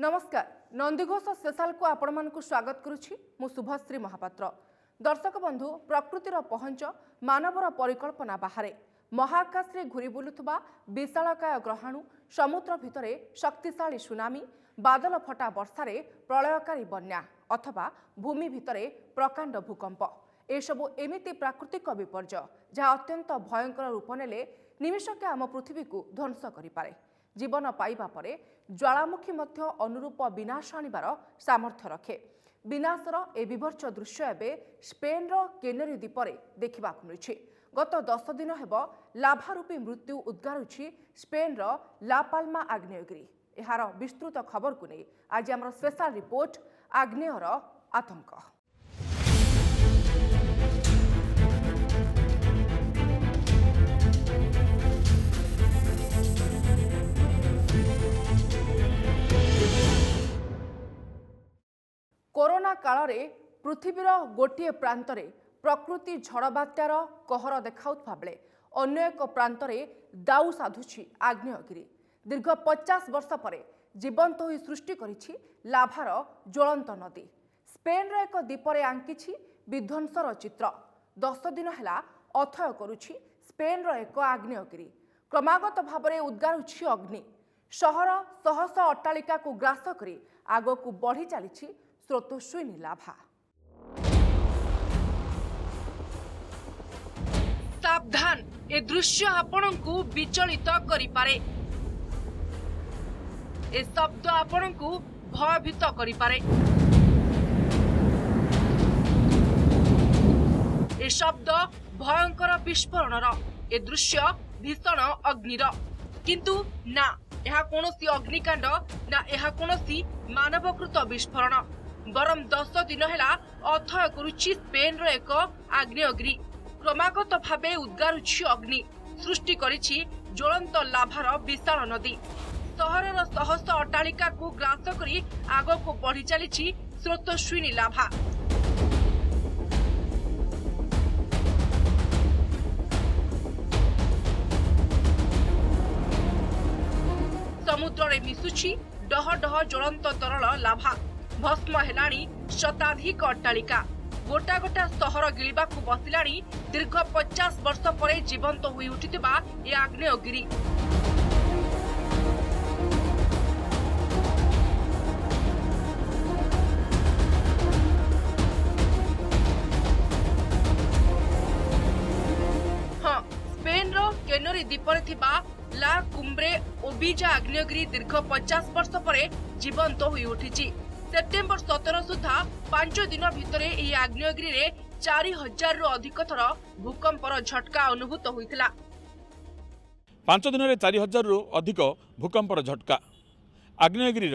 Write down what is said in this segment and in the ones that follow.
नमस्कार नंदीघोष स्पेशल को आपण मानकु स्वागत करुछि मु शुभश्री महापात्र। दर्शक बंधु प्रकृतिर पहंच मानवर परिकल्पना बाहर महाकाश रे घुरी बुलुथबा विशालकाय ग्रहाणु समुद्र भितरे शक्तिशाली सुनामी बादल फटा वर्षारे प्रलयकारी बन्या अथवा भूमि भितरे प्रकांड भूकंप एसबु एमिति प्राकृतिक विपर्य जहाँ अत्यंत भयंकर रूप नेले निमिषके आम पृथ्वी को ध्वंस करिपारे। जीवन पाइबा परे ज्वालामुखी मध्य अनुरूप विनाश आनिबार सामर्थ्य रखे। विनाशर ए विभत्स दृश्य एवं स्पेन केनेरी द्वीप देखा मिलूँ। गत 10 दिन हेब लाभारूपी मृत्यु उद्गारुछि स्पेन ला पाल्मा आग्नेयगिरी। यार विस्तृत खबर को नहीं आज आम स्पेशल रिपोर्ट आग्नेयर आतंक। कोरोना काल रे पृथ्वीर गोटे प्रांतरे प्रकृति झड़ बात्यार कहर देखाउथबा बेले अन्य एक प्रांतरे दाऊ साधुछि आग्नेयगिरी। दीर्घ 50 वर्ष परे जीवंत होई सृष्टि करिछि लाभार ज्वलंत नदी। स्पेन रो एक द्वीपरे आंकिछि विध्वंसर चित्र। 10 दिन हेला अथय करुछि स्पेन रो एक आग्नेयगिरी। क्रमागत भावरे उद्गारुछि अग्नि। शहर शह शह अट्टालिका को ग्रास करी आगकू बढ़ी चलीछि स्रोतस्विनी लाभा। सावधान ए दृश्य आपणकू विचलित करिपारे। ए शब्द आपणकू भयभीत करिपारे। ए शब्द भयंकर विस्फोरणर। ए दृश्य भीषण अग्निर। किंतु ना यह कोनोसी अग्निकांड ना यह कोनोसी मानवकृत विस्फोरण बरम 10 दिन हेला अथय करुछि स्पेन रो एक आग्नेयगिरी। क्रमागत भावे उद्गारुछि अग्नि सृष्टि करिछि ज्वलंत लाभार विशाल नदी। सहरर शह शह अट्टालिका को ग्रास करी आगको बढ़ी चलीछि स्रोतस्विनी लाभा। समुद्र रे मिसुछि डह डह ज्वलंत तरल लाभा। भस्म हेलाणी शताधिक अट्टालिका। गोटा गोटा सहर गिलिबा को बसिलाणी दीर्घ 50 वर्ष परे जीवंत होई उठिथिबा ए आग्नेयगिरी। हाँ, स्पेन रो केनरी द्वीपरे थिबा ला कुम्ब्रे ओबिजा आग्नेयगिरी दीर्घ 50 वर्ष परे जीवंत होई उठिछि। सेप्टेम्बर 17 सुधा 5 दिन भितर यह आग्नेयगिरी रे 4000 रु अधिक थर भूकंपर झटका अनुभूत होइतिला। 5 दिन रे 4000 रु अधिक भूकंपर झटका। आग्नेयगिरी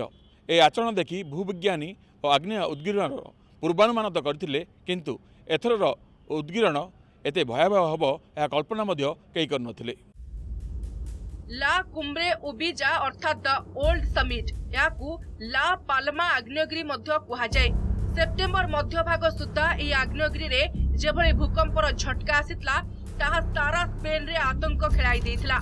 ए आचरण देखि भूविज्ञानी और आग्नेय उद्गिरण पूर्वानुमान तो करथिले, किंतु एथरर उद्गिरण एते भयावह हबो या कल्पना मध्य केई कर नथिले। ला कुम्ब्रे ओबिजा अर्थात द ओल्ड समिट याकू ला पाल्मा आग्नेयगिरी मध्य कुहा जाय। सेप्टेम्बर मध्य भाग सुद्धा ए आग्नेयगिरी रे जेभଳି भूकंपर झटका आसितला ताहा सारा स्पेन रे आतंक खेलाई देथिला।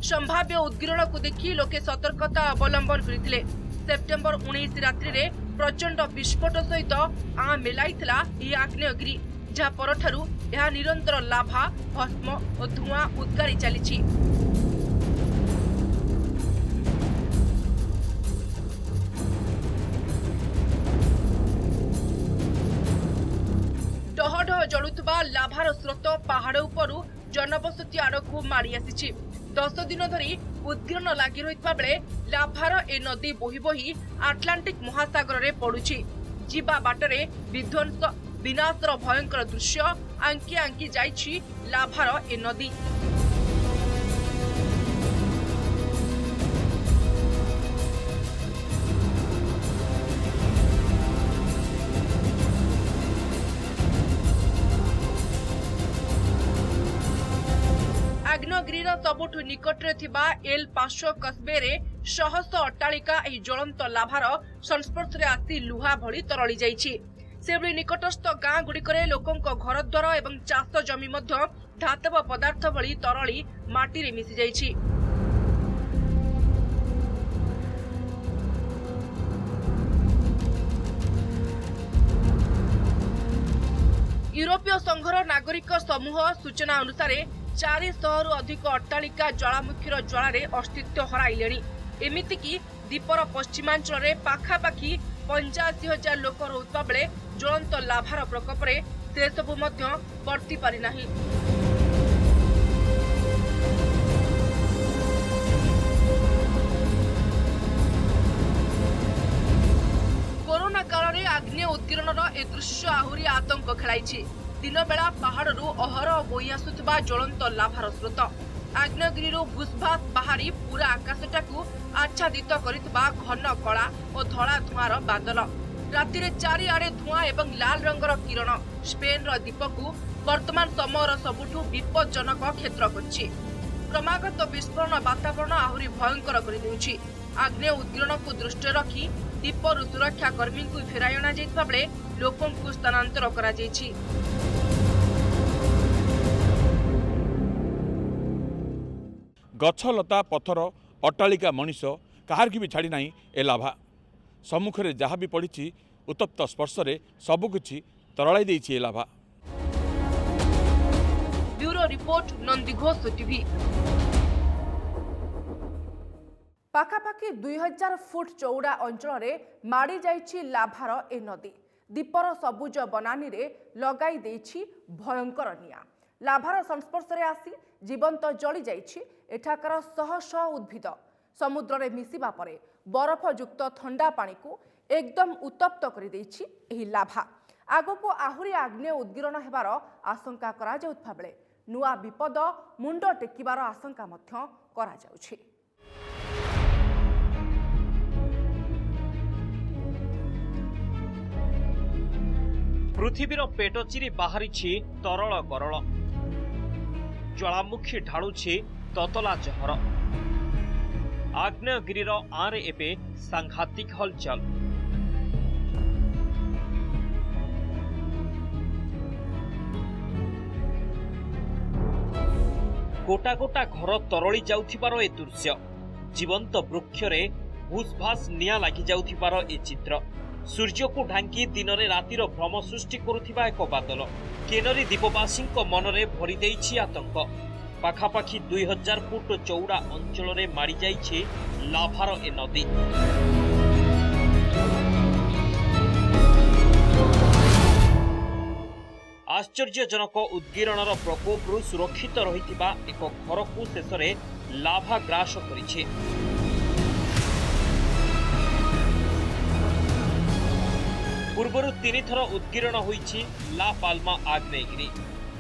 संभाव्य उद्गिरण को देखि लोके सतर्कता अवलंबन करिथिले। सेप्टेम्बर 19 रात्रि रे प्रचंड विस्फोट सहित आ मेलाइथिला ए आग्नेयगिरी, जहा परठारु यह निरंतर लाभा भस्म और धुआं उद्गारी चलीछि। डहडह जलुवा लाभार स्रोत पहाड़ उपरु जनबसती आड़कू माड़ी आसी। 10 दिन धरी उद्गिरण लगी रही बेले लाभार ए नदी बोही बोही आटलांटिक महासागर रे पड़ुछि। जीवा बाटरे विध्वंस विनाशर भयंकर दृश्य आंकी आंकी जाइछि लाभार ए नदी। आग्नेयगिरीर सबुठु निकटरे थिबा एल पासो कस्बे रे शह शह अट्टालिका एही ज्वलंत लाभार संस्पर्श रे आसी लुहा भଳି तरळी जाइछि। सेभଳି निकटस्थ गाँ गुड़िकरे लोकंक घरद्वार एवं चाष जमी मध्य धातव पदार्थ भଳି तरळी माटी रे मिसि जाइछि। यूरोपीय संघर नागरिक समूह सूचना अनुसार 400 रु अधिक अट्टालिका ज्वालामुखीर ज्वालारे अस्तित्व हराइले। एमितिकी द्वीपर पश्चिमांचल में पाखापाखि 85,000 लोक रहुवा बेले ज्वलंत लाभार प्रकोप से सबू वर्ति पारि नाही। कोरोना काल में आग्नेय उत्कीर्णर ए दृश्य आहुरी आतंक खेलाई। दिन बेला पहाड़ू अहरह बोई आसुवा ज्वलंत लाभार स्रोत आग्नेयगिरी भूस्भास बाहरी पूरा आकाशटाकू आच्छादित करितबा घन कला और धला धुआर बादल। राति रे चारिआडे धुआं एवं लाल रंगर किरण स्पेन द्वीपकू वर्तमान समयर सबुठू विपज्जनक क्षेत्र करछि। क्रमागत विस्फोरण वातावरण आहुरी भयंकर कर आग्नेय उत्कीर्ण को दृष्टि रखी द्वीपर सुरक्षा कर्मी को फेराई अणा जाइतबा बेले लोकंकु स्थानांतर करा जाइछि। गछ लता पथर अट्टालिका मनीष कहार की भी छाड़ी नहीं ए लाभा सम्मुखें जहाँ भी पड़ी उत्तप्त स्पर्श सबकि तरलाई देछि ए लाभा। Bureau report Nandighosh TV. पाखापाखि 2000 फुट चौड़ा अंचल में माड़ी जाइछि लाभार ए नदी। द्वीपर सबुज बनानी रे लगाई देछि भयंकर निया। लाभार संस्पर्श रे आसी जीवंत जली जाइछि एठाकार शह शह उद्भिद। समुद्र रे मिसिबा परे बरफयुक्त ठंडा पानी को एकदम उत्तप्त कर देछि एही लाभा। आगको आहुरी आग्नेय उद्गीरण हेबार आशंका करा जाउथबा बेले नुआ विपद मुंड टेकिबार आशंका मध्य करा जाउछि। पृथिवीर पेट चिरी बाहरी तरल गरल ज्वालामुखी ढालुछि ततला जहर। आग्नेयगिरीर आरे एबे सांघातिक हलचल। गोटा गोटा घर तरली जाउथिबार ए दृश्य। जीवंत वृक्षरे भूस्भास निया लागि जाउथिबार ए चित्र। सूर्य को ढांकी दिन में रातिर भ्रम सृष्टि करुथिबा एक बादल केनरी द्वीपवासी मनरे भरी देइछि आतंक। पाखापाखि 2000 फुट चौड़ा अंचल में माड़ी जाइछि लाभार ए नदी। आश्चर्यजनक उद्गीरणर प्रकोपरू सुरक्षित रहिथिबा एक घर को शेष में लाभा ग्रास करिछि। पूर्वर 3 थर उद्गीरण होइछि ला पाल्मा आग्नेयगिरी।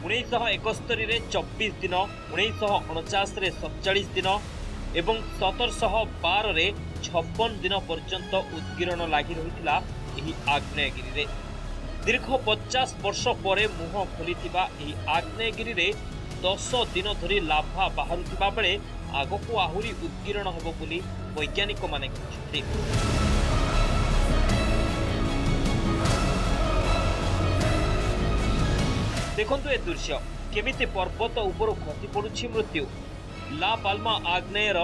1971 रे 24 दिन, 1949 रे 47 दिन एवं 1712 रे 56 दिन पर्यंत उद्गीरण लागि रहिथिला एही आग्नेयगिरी रे। दीर्घ 50 वर्ष परे मुह खोलिथिबा एही आग्नेयगिरी रे 10 दिन धरी लाभा बाहरुथिबा बेले आगको आहुरी उद्गीरण होबो बोली वैज्ञानिक माने कहछथि। देखंतु ए दृश्य केमिति पर्वत उपरु खसी पड़ुछि मृत्यु। ला पाल्मा आग्नेयर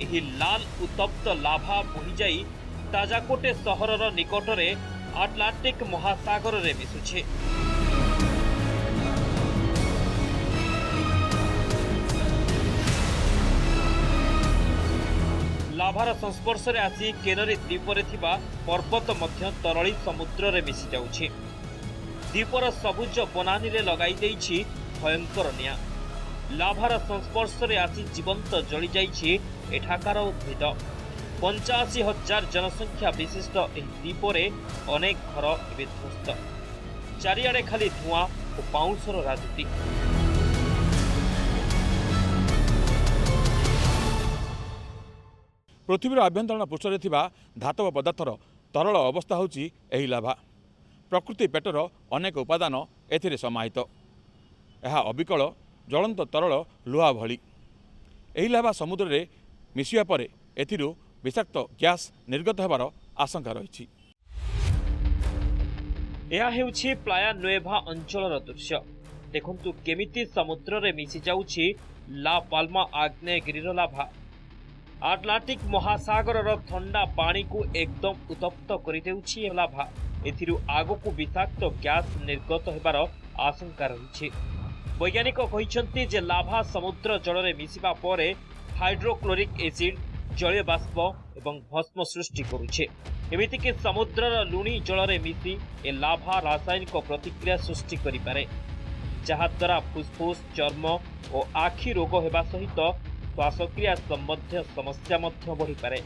एही लाल उत्तप्त लाभा बोही जाई ताजाकोटे सहरर निकटरे आटलांटिक महासागर रे मिशुछि। लाभार संस्पर्श रे आसी केनरी द्वीपरे थिबा पर्वत मध्य तरली समुद्र रे मिशि जाउछि। द्वीपर सबुज बनानी रे लगाई देइछि भयंकर निया। लाभार संस्पर्श रे आसी जीवंत जली जाइछि एठाकार उद्भिद। 85,000 जनसंख्या विशिष्ट एही द्वीपरे अनेक घर एबे ध्वस्त। चारिआडे खाली धुआं और पाउंसर राजूति। पृथ्वीर आभ्यंतरण पृष्ठरे थिबा धातव पदार्थर तरल अवस्था होछि एही लाभा। प्रकृति पेटर अनेक उपादान एथिरे समाहित। यह अविकल ज्वलंत तरल लुहा भली। एही लाभा समुद्र रे मिसिया परे एथिरु विषाक्त गैस निर्गत हेबार आशंका रही। यह हेउछि प्लाया नुएभा अंचलर दृश्य। देखंतु केमिति समुद्र रे मिसि जाउछि ला पाल्मा आग्नेयगिरीर लाभा। आटलांटिक महासागरर ठंडा पानी को एकदम उत्तप्त करि देउछि लाभा। एथिरु आगको विषाक्त गैस निर्गत हेबार आशंका रही। वैज्ञानिक कहते जे लाभा समुद्र जल में मिसिबा परे हाइड्रोक्लोरिक एसिड जलीय बाष्प एवं भस्म सृष्टि करुछे। एमितिक समुद्रर लुणी जल में मिसी ए लाभा रासायनिक प्रतिक्रिया सृष्टि करिपारे, जहाद्वारा फुसफुस चर्म और आखि रोग हेबा सहित श्वासक्रिया संबंधी समस्या मध्य बढ़ी पारे।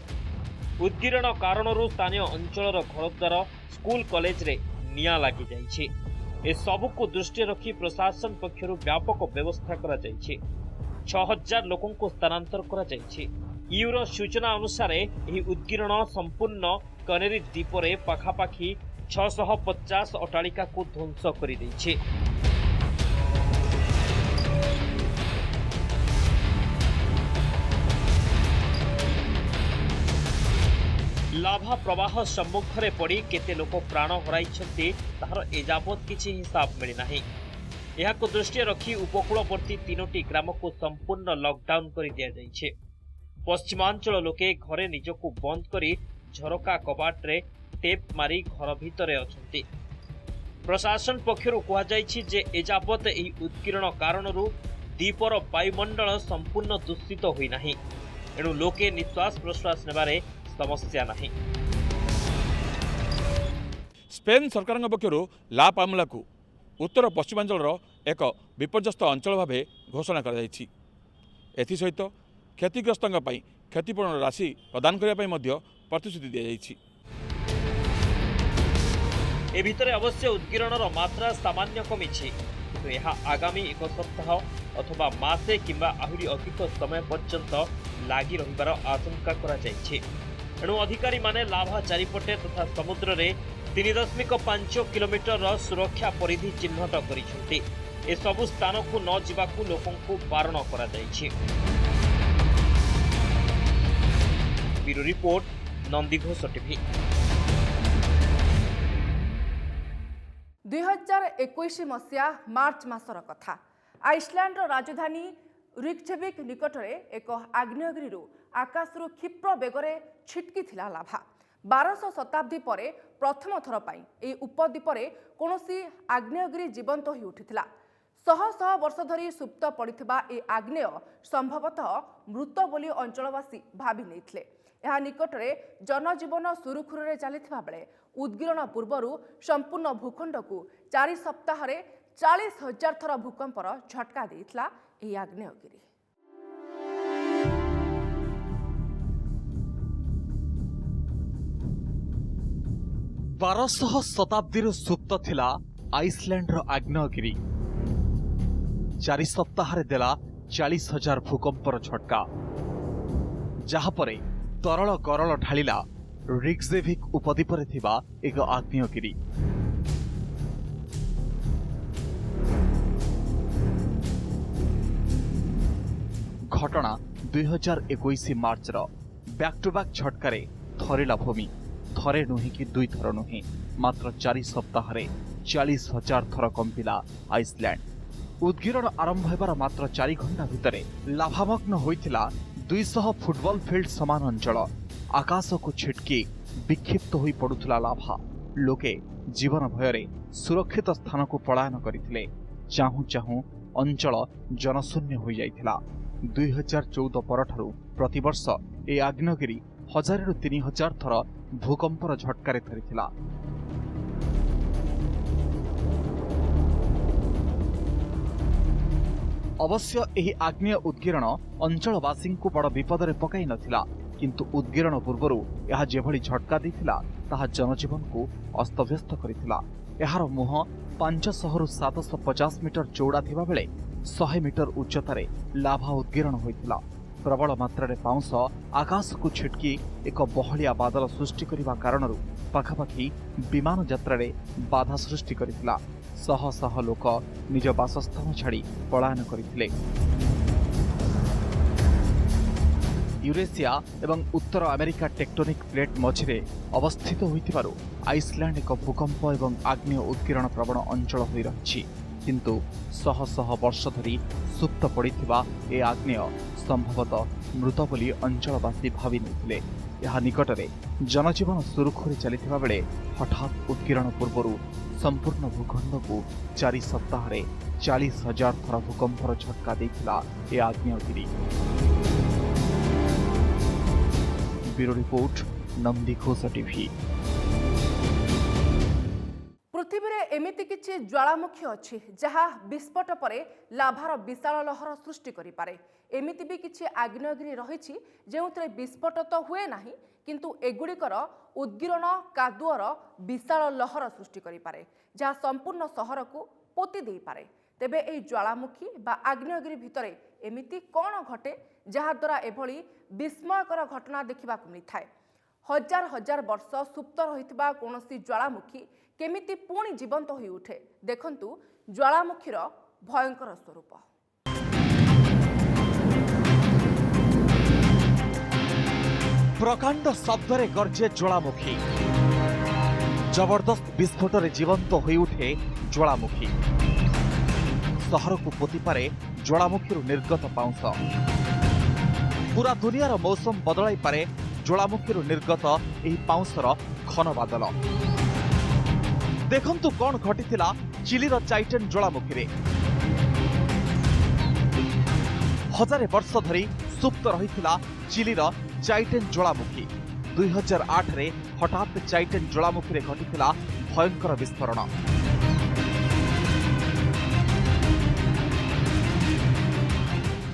उद्गीरण कारणरू स्थानीय अंचलर घरद्वार स्कूल कॉलेज रे निया लागि जाइछे। ए सबुको दृष्टि रखी प्रशासन पक्षरु व्यापक व्यवस्था करा जाइछे। 6000 लोकों को स्थानांतर करा जाइछे। यूरो सूचना अनुसार एही उद्गीरण संपूर्ण कनेरी द्वीपरे पाखापाखि 650 अट्टालिका को ध्वंस करि दैछे। लाभा प्रवाह सम्मुखरे पड़ी केते लोक प्राण हराइछन्ति ताहार एजाबत किछि हिसाब मिली नाही। एहाको दृष्टि रखी उपकूलवर्ती 3टी ग्राम को संपूर्ण लॉकडाउन कर दिया जाइछे। पश्चिमांचल लोके घरे निजको बंद करी झरका कबाट रे टेप मारी घर भितरे अछन्ति। प्रशासन पक्षरु कहा जाइछि जे एजाबत एही उद्गीरण कारणरू द्वीपर वायुमंडल संपूर्ण दूषित होई नाही, एणु लोके निश्वास प्रश्वास नेबारे समस्या नहीं। स्पेन सरकार पक्षरु ला पामुला को उत्तर पश्चिमांचल एक विपर्यस्त अंचल भाव घोषणा कर सहित क्षतिग्रस्त क्षतिपूरण राशि प्रदान करने प्रतिश्रुति दी जाइछि। ए भितरे अवश्य उद्गीरणर मात्रा सामान्य कमिछि, किंतु यह आगामी एक सप्ताह अथवा मासे किंबा आहुरी अधिक समय पर्यंत लागि रहिबार आशंका करा जाइछि। एणु अधिकारी माने लाभा चारिपटे तथा समुद्र रे 3.5 किलोमीटर सुरक्षा परिधि चिन्हट करिसेंति। ए सबु स्थान को न जिबाकू लोकों को बारण करा जाइछि। Bureau report, Nandighosh TV. 2021 मसीहा मार्च मासर कथा। आइसलैंड राजधानी रिक्जेविक निकटरे एक आग्नेयगिरी आकाशरू क्षिप्र बेगरे छिटकी थिला लाभा। 1200 शताब्दी परे प्रथम थर पाई ए उपद्वीपरे कोनोसी आग्नेयगिरी जीवंत होई उठिथिला। शह शह वर्ष धरी सुप्त पड़िथिबा ए आग्नेय संभवतः मृत बोली अंचलवासी भाबी नेइथिले। ଏହା ନିକଟରେ जनजीवन सुरुखुरुरे चलिथिबा बेले उद्गीरण पूर्वरु संपूर्ण भूखंडकू 4 सप्ताहरे 40,000 थर भूकंपर झटका देइथिला ଏହି आग्नेयगिरी। बारशह शताब्दी सुप्त थिला आइसलैंड आग्नेयगिरी। 4 सप्ताह देला 40,000 भूकंपर झटका, जहापर तरल गरल ढाला रिक्जेविक उपद्वीपरे थिबा एक आग्नेयगिरी। घटना 2021 मार्च बैक टू बैक झटकारे थरिला भूमि। थरे नुहे कि 2 थर नुहे, मात्र 4 सप्ताह 40,000 थर कंपिला आइसलैंड। उद्गीरण आरंभ होबार मात्र 4 घंटा भितरे लाभामग्न होइथिला 200 फुटबॉल फील्ड समान अंचल। आकाश को छिटकी विक्षिप्त होई पड़ुथला लाभा। लोके जीवन भयरे सुरक्षित स्थान को पलायन करथिले। चाहू चाहू अंचल जनशून्य हो जाइथिला। 2014 परठारु प्रतिवर्ष ए आग्नेयगिरी 1000 रु 3000 थर भूकंपर झटकारे थरिथिला। अवश्य एही आग्नेय उद्गीरण अंचलवासी को बड़ विपदरे पकाई नथिला, किंतु उद्गीरण पूर्वरु यह जेभଳି झटका दैथिला ताहा जनजीवन को अस्तव्यस्त करिथिला। एहार मुह 500 रु 750 मीटर चौड़ा थिबा बेले 100 मीटर उच्चतारे लाभा उद्गीरण होइथिला। प्रबल मात्रा पाउंस आकाश को छिटकी एक बहलिया बादल सृष्टि करने कारणरू पाखापाखि विमान यात्रा बाधा सृष्टि करिथिला। शह शह लोक निज बासस्थान छाड़ी पलायन करथिले। यूरेशिया एवं उत्तर अमेरिका टेक्टोनिक प्लेट मझिरे अवस्थित होइथिबारु आइसलैंड एक भूकंप एवं आग्नेय उद्गीरण प्रवण अंचल होई रहिछि। किंतु शह शह वर्ष धरी सुप्त पड़िथिबा ए आग्नेय संभवतः मृत बोली अंचलवासी भावी नेथिले। यह निकटरे जनजीवन सुरुखुरे चलिथिबा बेले हठात उद्गीरण पूर्वरु संपूर्ण भूखंड को 4 सप्ताह 40,000 थर भूकंपर झटका देथिला ए आग्नेयगिरी। Bureau report, Nandighosh TV. पृथ्वी रे एमिति किछि ज्वालामुखी अछि जहा विस्फोट परे लाभार विशाल लहर सृष्टि करि पारे। एमिति भी किछि आग्नेयगिरी रहिछि जेउथरे विस्फोट तो हुए नाही किंतु एगुड़िकर उद्गिरण कादुअर विशाल लहर सृष्टि करि पारे जहा संपूर्ण सहर को पोति देई पारे। तेबे एई ज्वालामुखी बा आग्नेयगिरी भितरे एमिति कोन घटे जहा द्वारा एभली विस्मयकर घटना देखिबाकु मिलिथाय। हजार हजार वर्ष सुप्त रहितबा कोनोसी ज्वालामुखी केमिति पुणी जीवंत होई उठे देखंतु ज्वालामुखीर भयंकर स्वरूप। प्रकांड शब्दरे गर्जे ज्वालामुखी, जबरदस्त विस्फोटरे जीवंत होई उठे ज्वालामुखी। सहर को पोति पारे ज्वालामुखीरु निर्गत पाउंस। पूरा दुनियार मौसम बदलाई पारे ज्वालामुखीरु निर्गत एही पाउंसर घन बादल। देखंतु कौन घटिथिला चिलीर चाइटेन ज्वालामुखी रे। हजारे वर्ष धरी सुप्त रहिथिला चिलीर चाइटेन ज्वालामुखी 2008 रे हठात चाइटेन ज्वालामुखी रे घटिथिला भयंकर विस्फोरण।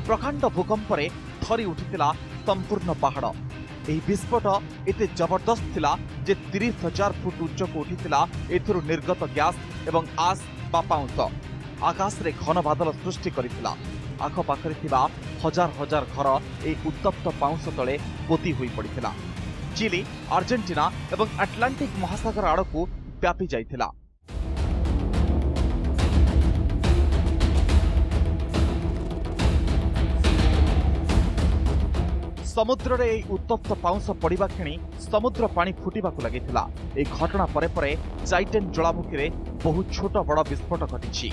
प्रकांड भूकंपरे थरी उठिथिला संपूर्ण पहाड़। एही विस्फोट एते जबरदस्त थिला जे 30,000 फुट उच्च को उठिथिला। एथुरु निर्गत गैस एवं आस बा पाउंस आकाश रे घन बादल सृष्टि करिथिला। आखपाखरे थिबा हजार हजार घर एही उत्तप्त पाउंस तले पोती होई पड़िथिला। चिली, अर्जेंटीना एवं आटलांटिक महासागर आड़कू व्यापी जाइथिला। समुद्र रे उत्तप्त पाउंस पड़िबा क्षणी समुद्र पानी फुटिबाकू लागिथिला। ए घटना परे परे चाइटेन ज्वालामुखी रे बहुत छोट बड़ विस्फोट घटिछि।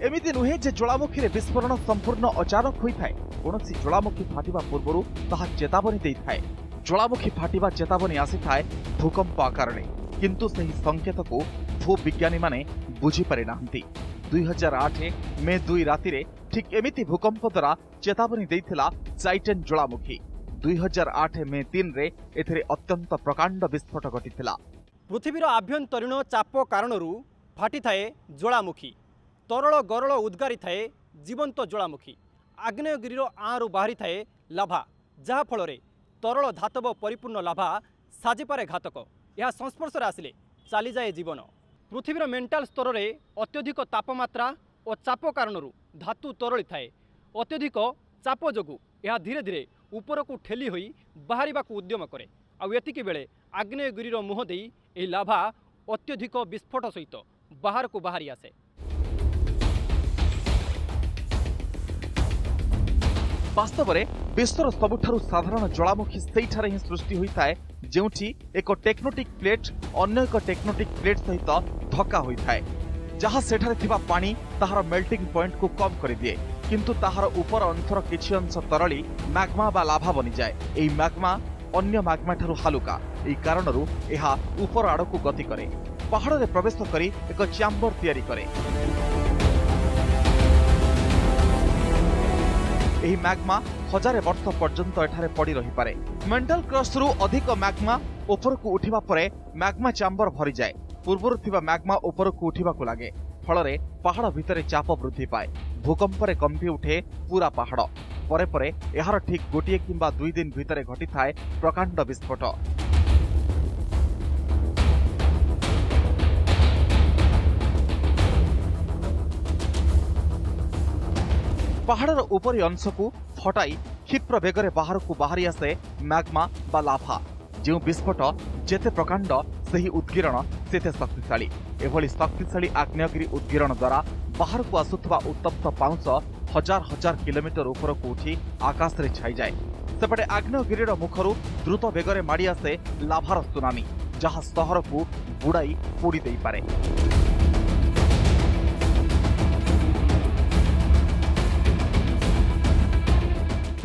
एमिति नुहे जे ज्वालामुखी रे विस्फोरण संपूर्ण अचानक होइथाय। कोनोसी ज्वालामुखी फाटिबा पूर्वरु ताहा चेतावनी देइथाय। ज्वालामुखी फाटिबा चेतावनी आसिथाय भूकंप आकारणे, किंतु सही संकेत को भूविज्ञानी माने बुझी पारि नाहंती। 2008 मे 2 राति रे ठीक एमिति भूकंप द्वारा चेतावनी देइथिला चाइटेन ज्वालामुखी। 2008 मे 3 रे एथिरे अत्यंत प्रकांड विस्फोट घटिथिला। पृथ्वीर आभ्यंतरीण चाप कारणरू फाटी थाए ज्वालामुखी। तरल गरल उद्गारी थाए जीवंत ज्वालामुखी। आग्नेयगिरीर आँरु बाहरी थाए लाभा, जहा फଳରେ तरल धातव परिपूर्ण लाभा साजिपारे घातक। यह संस्पर्श आसिले चली जाए जीवन। पृथ्वीर मेंटाल स्तर में अत्यधिक तापमात्रा और चाप कारणरू धातु तरली थाए। अत्यधिक चाप जोगु यह धीरे धीरे ऊपर को ठेली होई बाहर उद्यम करे। आतिक बेले आग्नेयगिरीर मुह दे यह लाभा अत्यधिक विस्फोट सहित बाहर को बाहरी आसे। वास्तव में विश्वर सबुठारु साधारण ज्वालामुखी सेठारे ही सृष्टि होता है, जेउठी एक टेक्नोटिक प्लेट अन्य एक टेक्नोटिक प्लेट सहित धक्का होता है, जहाँ सेठारे थिबा पानी ताहार मेल्टिंग पॉइंट को कम कर दिए, किंतु ताहार ऊपर अंशर किछि अंश तरली मैग्मा बा लाभा बनी जाए। एही मैग्मा अन्य मैग्मा ठारु हालुका। एही कारणरू एहा ऊपर आड़कू गति करे, पहाड़ रे प्रवेश करी एक चैम्बर तैयारी करे। एही मैग्मा हजारे वर्ष पर्यंत एठारे पड़ी रही पारे। मेंटल क्रस्ट रु अधिक मैग्मा ऊपर को उठिबा परे मैग्मा चैम्बर भरी जाए। पूर्वरु थिबा मैग्मा ऊपर को उठिबा को लागे, फलरे पहाड़ भितरे चाप वृद्धि पाए। भूकंपरे कंपी उठे पूरा पहाड़। परे परे एहार ठीक गोटिए किंबा 2 दिन भितरे घटी थाए प्रकांड विस्फोट। पहाड़र उपरी अंश को फटाई क्षिप्र बेगरे बाहर को बाहरी आसे मैग्मा बा लाभा। जो विस्फोट जेते प्रकांड सही उद्गिरण सेते शक्तिशाली। एभली शक्तिशाली आग्नेयगिरी उद्गिरण द्वारा बाहर को आसुथबा उत्तप्त पाउंस हजार हजार किलोमीटर ऊपर को उठी आकाश रे छाई जाए। सेपटे आग्नेयगिरीर मुखरु द्रुत बेगरे माड़ी आसे लाभार सुनामी, जहाँ सहर को बुड़ाई पोड़ी देई पारे।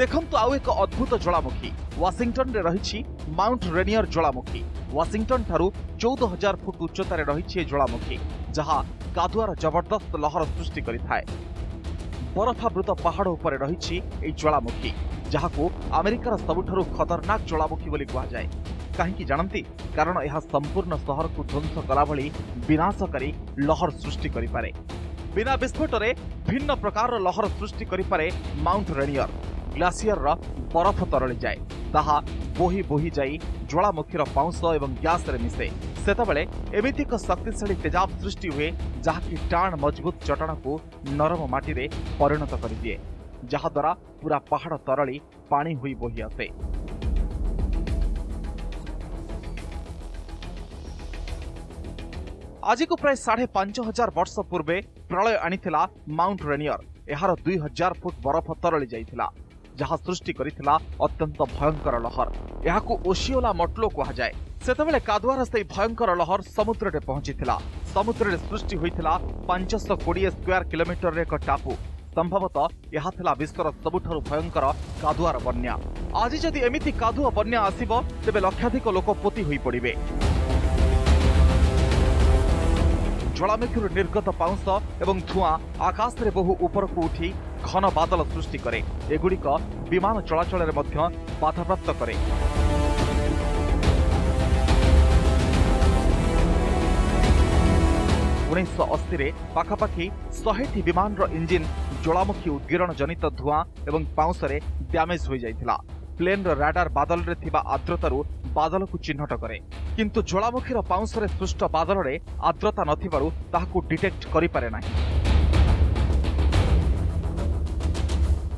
देखंतु आउ एक अद्भुत ज्वालामुखी वाशिंगटन रे रहिछि माउंट रेनियर ज्वालामुखी। वाशिंगटन ठारू 14,000 फुट उच्चतार रही ज्वालामुखी जहाँ कादुआर जबरदस्त लहर सृष्टि करिथाए। बरफावृत पहाड़ उपर रही ज्वालामुखी जहां अमेरिकार सबुठारु खतरनाक ज्वालामुखी बोली कहुए। कहीं जानती कारण यह संपूर्ण सहर को ध्वंस कला भली विनाशकारी लहर सृष्टि करिपारे। बिना विस्फोट रे भिन्न प्रकार लहर सृष्टि करिपारे माउंट रेनियर। ग्लासियर बरफ तरली जाए ताहा बोही बोही जाई ज्वालामुखीर पाउंस एवं गैस रे मिसे। सेतबेले एमिति एक शक्तिशाली तेजाब सृष्टि हुए जहाँकि टाण मजबूत चटाण को नरम माटी रे परिणत कर दिए जहाद्वारा पूरा पहाड़ तरली पानी हुई बोही आसे। आज को प्राय 5,500 वर्ष पूर्वे प्रलय आनीथिला माउंट रेनियर। एहार 2,000 फुट बरफ तरली जाइथिला जहाँ सृष्टि करिथिला अत्यंत भयंकर लहर। एहाकू ओशिओला मटलो कहा जाए। सेतबेले कादुआर से भयंकर लहर समुद्र रे पहुंचीथिला। समुद्र रे सृष्टि होइथिला 520 स्क्वायर किलोमीटर रे एक टापू। संभवतः यह थिला विश्वर सबुठारु भयंकर कादुआर बन्या। आज जदि एमिति कादुआ बन्या आसीबो तेबे लक्षाधिक लोक पोती होई पड़िबे। ज्वालामुखीर निर्गत पाउंस एवं धुआं आकाश रे बहु ऊपर को उठी घन बादल सृष्टि करे। एगुड़िक विमान चलाचल रे मध्य बाधाप्राप्त करे। उन्नीस 1980 पाखापाखि 100 विमान इंजिन ज्वालामुखी उद्गीरण जनित धुआं एवं पाउंस रे डैमेज हो जाइथिला। प्लेन राडार बादल रे थिबा आर्द्रतारु बादल को चिन्हट करे किंतु ज्वालामुखीर पाउंस रे सृष्ट बादल रे आर्द्रता नथिबारु ताहाकू डिटेक्ट करि पारे नाही।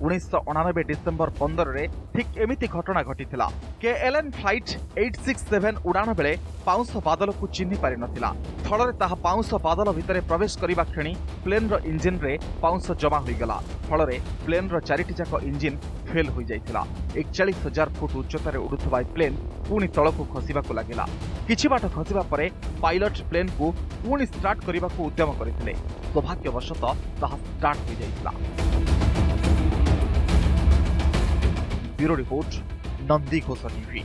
1999 डिसेंबर 15 रे ठीक एमिति घटना घटिथिला। KLM फ्लाइट 867 उड़ान बेले पाउंस बादल को चिन्हि पारि नथिला। फल रे ताहा पाउंस बादल भितरे प्रवेश करिबा क्षणी प्लेन रो इंजिन रे पाउंस जमा होई गला। फल रे प्लेन रो चारिटी जाक इंजिन फेल होई जाइथिला। 41,000 फुट उच्चतारे उडुथबा प्लेन पुणी तळकू खसिबाकू लागिला। किछि बाट खसिबा परे पायलट प्लेन को पुणी स्टार्ट करिबाकू उद्यम करिथिले। सौभाग्यवशतः ताहा स्टार्ट होई जाइथिला। Bureau report Nandighosh TV.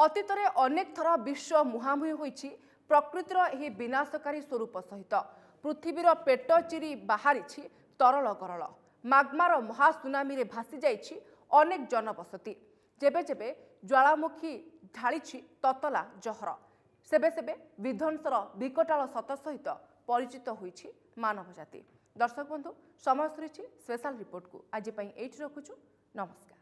ଅତୀତରେ ଅନେକ ଥର ବିଶ୍ୱ ମୁହାଁମୁହିଁ ହୋଇଛି ପ୍ରକୃତିର ଏହି ବିନାଶକାରୀ ସ୍ୱରୂପ ସହିତ। ପୃଥିବୀର ପେଟ ଚିରି ବାହାରିଛି ତରଳ ଗରଳ। ମାଗ୍ମାର ମହାସୁନାମୀରେ ଭାସି ଯାଇଛି ଅନେକ ଜନବସତି। ଯେବେ ଯେବେ ଜ୍ୱାଳାମୁଖୀ ଢାଳିଛି ତତଲା ଜହର ସେବେ ସେବେ ବିଧ୍ୱଂସର ବିକଟାଳ ସତ ସହିତ ପରିଚିତ ହୋଇଛି ମାନବ ଜାତି। ଦର୍ଶକ ବନ୍ଧୁ ସମୟ ସରିଛି ସ୍ପେଶାଲ ରିପୋର୍ଟକୁ ଆଜି ପାଇଁ ଏଇଠି ରଖୁଛୁ। ନମସ୍କାର।